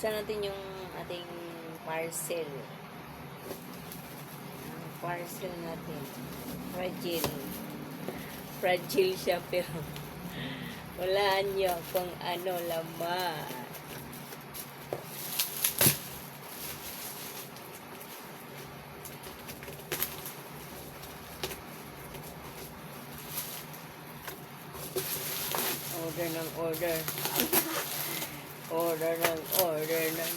Buksan natin yung ating parcel. Ang parcel natin. Fragile. Fragile siya pero wala nyo kung ano laman. Order ng order. Order ng order ng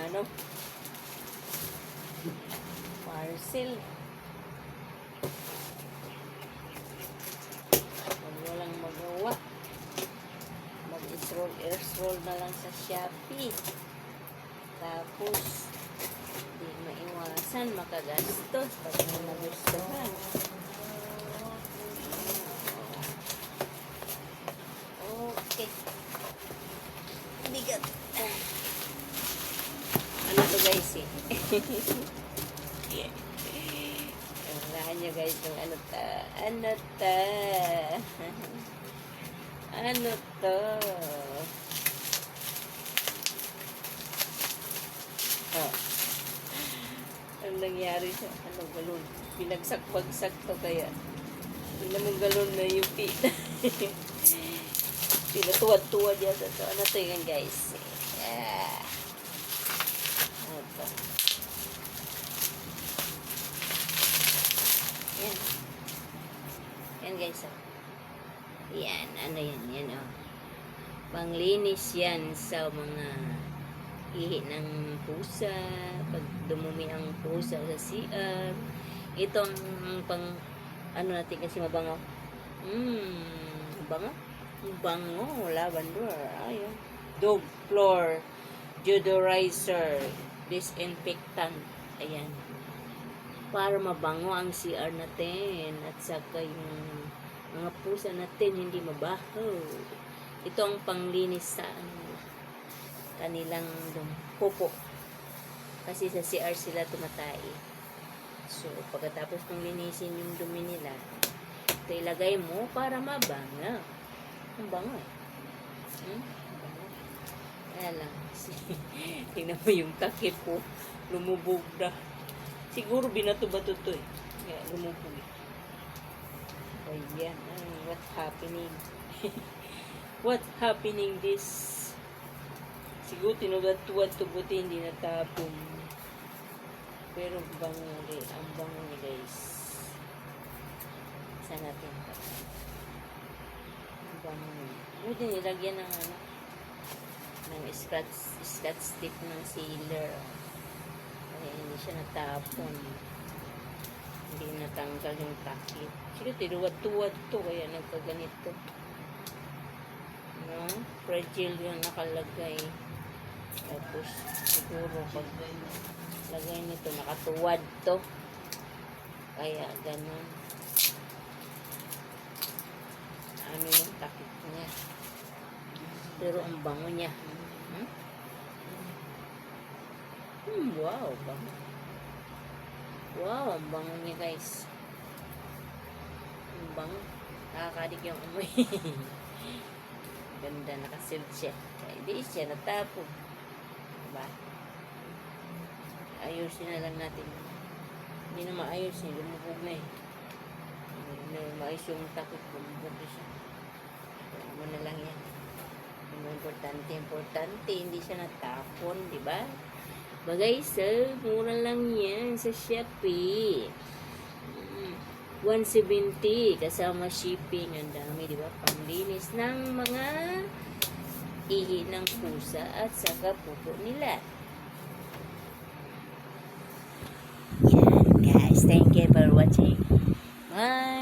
ano? Parcel. Pag walang magawa, mag-scroll na lang sa Shopee. Tapos, di maiwasan makagastos pag may nagustuhan. Okay. Bigat. Ano to guys eh? Wala nyo guys yung ano ta. Ano ta? Ano to? Oh. Ang nangyari sa ano galon? Pinagsakpagsak to kaya. Hindi naman galon na yung pita. Pinatuwad-tuwad yata to. Ano to yun guys? Yeah. Ano to? Yan. Yan guys. Oh. Yan. Ano yan? Yan oh. Panglinis yan sa mga ihi ng pusa. Pag dumumi ang pusa sa CR. Itong pang ano natin kasi mabango. Mabango? Bango, lavender, ayun. Dog floor, deodorizer, disinfectant, ayan. Para mabango ang CR natin at saka yung mga pusa natin hindi mabaho. Ito ang panglinis sa kanilang pupo. Kasi sa CR sila tumatay. So, pagkatapos kong linisin yung dumi nila, ito ilagay mo para mabango. Ang bango eh. Bango. Kaya lang. Tingnan mo yung takip ko. Lumubog na. Siguro binato-bato to eh. Kaya lumubog eh. Ayan. What's happening? What's happening this? Siguro tinugat-tuwad to buti hindi natapon. Pero bango eh. Ang bango niya guys. Saan natin tapos? Pwede nilagyan ng ano ng scotch tape ng sealer kaya hindi siya natapon, hindi natanggal yung takip. Siguro tinuwad-tuwad to kaya nagkaganito, no? Fragile yung nakalagay. Tapos siguro pag lagay nito nakatuwad to kaya ganun. Ano yung takip niya. Pero ang bango niya. Wow, bango. Wow, ang bango niya guys. Ang bango. Nakakadik yung amoy. Ganda, nakasilid siya. Kaya hindi siya natapon. Diba? Ayusin na lang natin. Hindi na maayos eh. Lumubog na eh. Hindi na maayos yung takip. Lumubog na siya. Ano na lang yan. Importante, hindi siya natapon, di ba? Bagay sa, mura lang yan sa Shopee. 170 kasama shipping. Ang dami, di ba? Panglinis ng mga ihi ng pusa at saka pupo nila. Yan, guys. Thank you for watching. Bye!